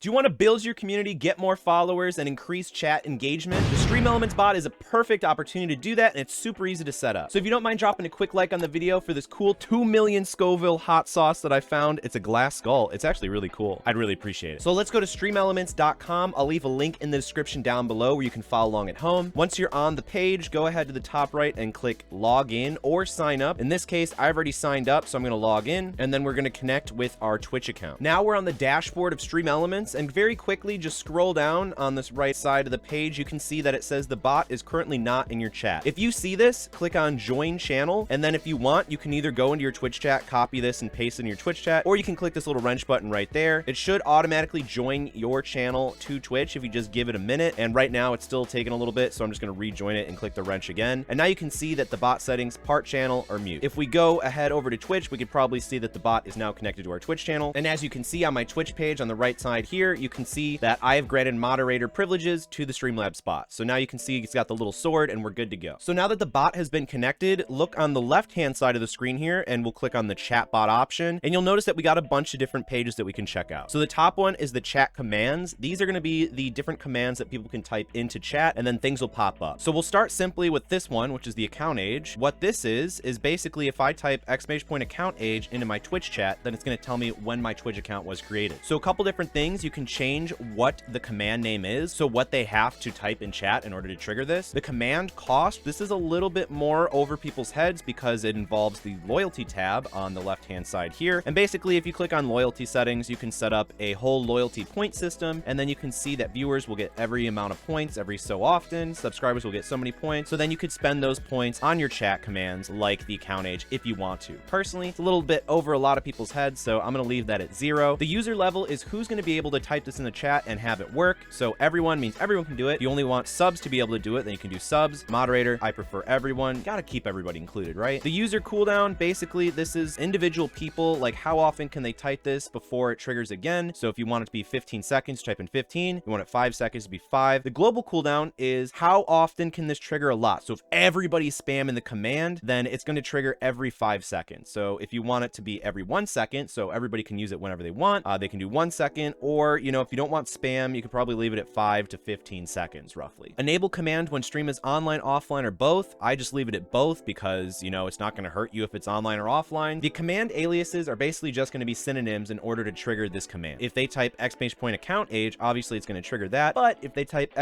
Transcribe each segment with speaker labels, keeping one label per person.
Speaker 1: Do you want to build your community, get more followers, and increase chat engagement? The StreamElements bot is a perfect opportunity to do that, and it's super easy to set up. So if you don't mind dropping a quick like on the video for this cool 2 million Scoville hot sauce that I found, it's a glass skull. It's actually really cool. I'd really appreciate it. So let's go to StreamElements.com. I'll leave a link in the description down below where you can follow along at home. Once you're on the page, go ahead to the top right and click log in or sign up. In this case, I've already signed up, so I'm going to log in, and then we're going to connect with our Twitch account. Now we're on the dashboard of StreamElements, and very quickly just scroll down on this right side of the page. You can see that it says the bot is currently not in your chat. If you see this, click on join channel, and then if you want, you can either go into your Twitch chat, copy this and paste it in your Twitch chat, or you can click this little wrench button right there. It should automatically join your channel to Twitch if you just give it a minute, and right now it's still taking a little bit, so I'm just going to rejoin it and click the wrench again. And now you can see that the bot settings, part channel, are mute. If we go ahead over to Twitch, we could probably see that the bot is now connected to our Twitch channel, and as you can see on my Twitch page on the right side here, you can see that I have granted moderator privileges to the Streamlabs bot. So now you can see it's got the little sword and we're good to go. So now that the bot has been connected, look on the left-hand side of the screen here and we'll click on the Chatbot option, and you'll notice that we got a bunch of different pages that we can check out. So the top one is the chat commands. These are going to be the different commands that people can type into chat, and then things will pop up. So we'll start simply with this one, which is the account age. What this is basically if I type !account age into my Twitch chat, then it's going to tell me when my Twitch account was created. So a couple different things. You can change what the command name is, so what they have to type in chat in order to trigger this. The command cost, this is a little bit more over people's heads because it involves the loyalty tab on the left hand side here, and basically if you click on loyalty settings, you can set up a whole loyalty point system, and then you can see that viewers will get every amount of points every so often, subscribers will get so many points, so then you could spend those points on your chat commands like the account age if you want to. Personally, it's a little bit over a lot of people's heads, so I'm going to leave that at 0. The user level is who's going to be able to type this in the chat and have it work. So everyone means everyone can do it. If you only want subs to be able to do it, then you can do subs. Moderator, I prefer everyone. Gotta keep everybody included, right? The user cooldown, basically this is individual people, like how often can they type this before it triggers again. So if you want it to be 15 seconds, type in 15. If you want it 5 seconds to be 5. The global cooldown is how often can this trigger a lot. So if everybody's spamming the command, then it's going to trigger every 5 seconds. So if you want it to be every 1 second, so everybody can use it whenever they want, they can do 1 second, or you know, if you don't want spam, you could probably leave it at 5 to 15 seconds roughly. Enable command when stream is online, offline, or both. I just leave it at both because, you know, it's not going to hurt you if it's online or offline. The command aliases are basically just going to be synonyms in order to trigger this command. If they type !account age, obviously it's going to trigger that, but if they type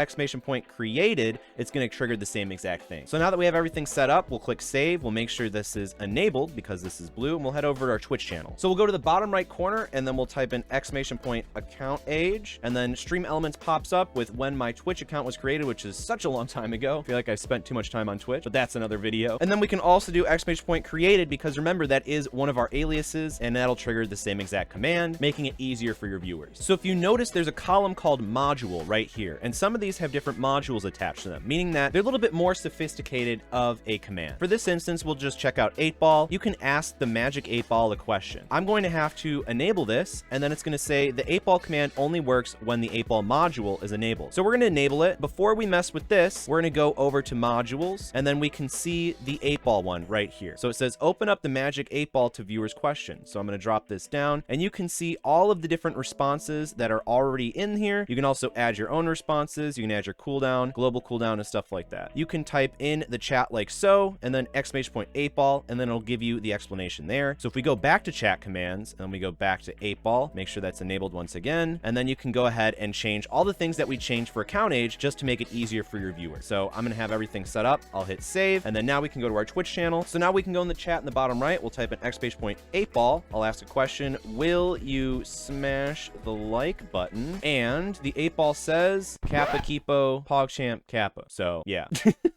Speaker 1: !created, it's going to trigger the same exact thing. So now that we have everything set up, we'll click save. We'll make sure this is enabled because this is blue, and we'll head over to our Twitch channel. So we'll go to the bottom right corner and then we'll type in !account age, and then StreamElements pops up with when my Twitch account was created, which is such a long time ago. I feel like I've spent too much time on Twitch, but that's another video. And then we can also do !created because remember that is one of our aliases, and that'll trigger the same exact command, making it easier for your viewers. So if you notice, there's a column called module right here, and some of these have different modules attached to them, meaning that they're a little bit more sophisticated of a command. For this instance, we'll just check out 8-ball. You can ask the magic 8-ball a question. I'm going to have to enable this, and then it's going to say the 8-ball command only works when the 8-ball module is enabled. So we're going to enable it. Before we mess with this, we're going to go over to modules, and then we can see the 8-ball one right here. So it says open up the magic 8-ball to viewers question. So I'm going to drop this down, and you can see all of the different responses that are already in here. You can also add your own responses. You can add your cooldown, global cooldown, and stuff like that. You can type in the chat like so, and then !8-ball, and then it'll give you the explanation there. So if we go back to chat commands, and then we go back to 8-ball, make sure that's enabled once again, and then you can go ahead and change all the things that we changed for account age just to make it easier for your viewers. So I'm going to have everything set up. I'll hit save, and then now we can go to our Twitch channel. So now we can go in the chat in the bottom right. We'll type in !8-ball. I'll ask a question. Will you smash the like button? And the 8-ball says Kappa Kipo PogChamp Kappa. So yeah.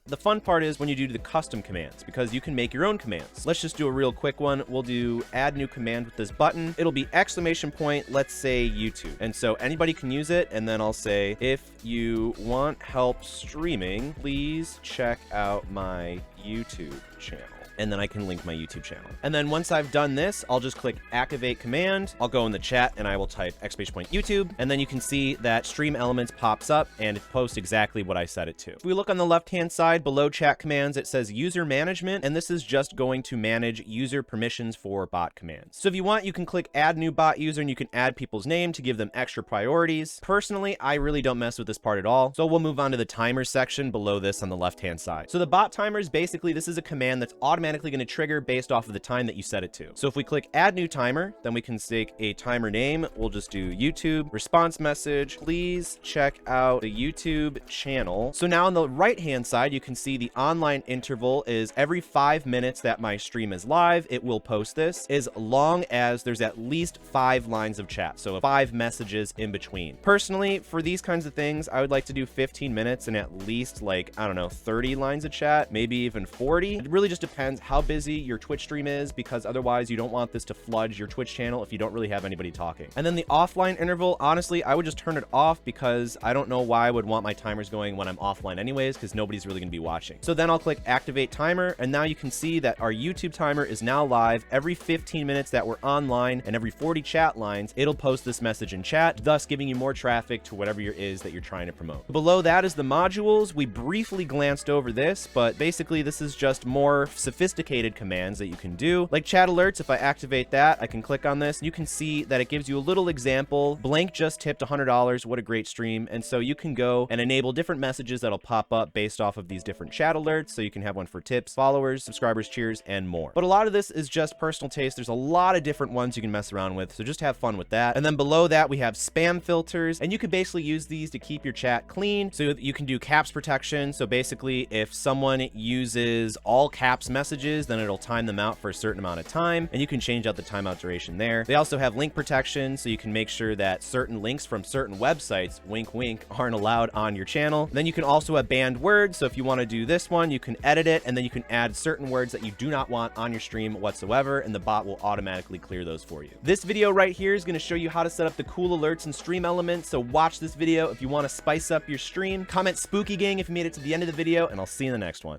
Speaker 1: The fun part is when you do the custom commands, because you can make your own commands. Let's just do a real quick one. We'll do add new command with this button. It'll be ! Let's say YouTube. And so anybody can use it. And then I'll say, if you want help streaming, please check out my YouTube channel. and then I can link my YouTube channel. And then once I've done this, I'll just click activate command. I'll go in the chat and I will type !YouTube, and then you can see that StreamElements pops up and it posts exactly what I set it to. If we look on the left-hand side below chat commands, it says user management, and this is just going to manage user permissions for bot commands. So if you want, you can click add new bot user and you can add people's name to give them extra priorities. Personally, I really don't mess with this part at all. So we'll move on to the timer section below this on the left-hand side. So the bot timer is basically, this is a command that's automatically going to trigger based off of the time that you set it to. So if we click add new timer, then we can stick a timer name. We'll just do YouTube response message. Please check out the YouTube channel. So now on the right-hand side, you can see the online interval is every 5 minutes that my stream is live, it will post this, as long as there's at least 5 lines of chat. So 5 messages in between. Personally, for these kinds of things, I would like to do 15 minutes and at least, like, I don't know, 30 lines of chat, maybe even 40. It really just depends how busy your Twitch stream is, because otherwise you don't want this to flood your Twitch channel if you don't really have anybody talking. And then the offline interval, honestly, I would just turn it off, because I don't know why I would want my timers going when I'm offline anyways, because nobody's really going to be watching. So then I'll click activate timer, and now you can see that our YouTube timer is now live. Every 15 minutes that we're online and every 40 chat lines, it'll post this message in chat, thus giving you more traffic to whatever it is that you're trying to promote. Below that is the modules. We briefly glanced over this, but basically this is just more sophisticated commands that you can do. Like chat alerts, if I activate that, I can click on this. You can see that it gives you a little example. Blank just tipped $100. What a great stream. And so you can go and enable different messages that'll pop up based off of these different chat alerts. So you can have one for tips, followers, subscribers, cheers, and more. But a lot of this is just personal taste. There's a lot of different ones you can mess around with. So just have fun with that. And then below that, we have spam filters, and you can basically use these to keep your chat clean. So you can do caps protection. So basically, if someone uses all caps messages, then it'll time them out for a certain amount of time, and you can change out the timeout duration there. They also have link protection, so you can make sure that certain links from certain websites, wink wink, aren't allowed on your channel. Then you can also have banned words. So if you want to do this one, you can edit it, and then you can add certain words that you do not want on your stream whatsoever, and the bot will automatically clear those for you. This video right here is going to show you how to set up the cool alerts in StreamElements. So watch this video if you want to spice up your stream. Comment spooky gang if you made it to the end of the video, and I'll see you in the next one.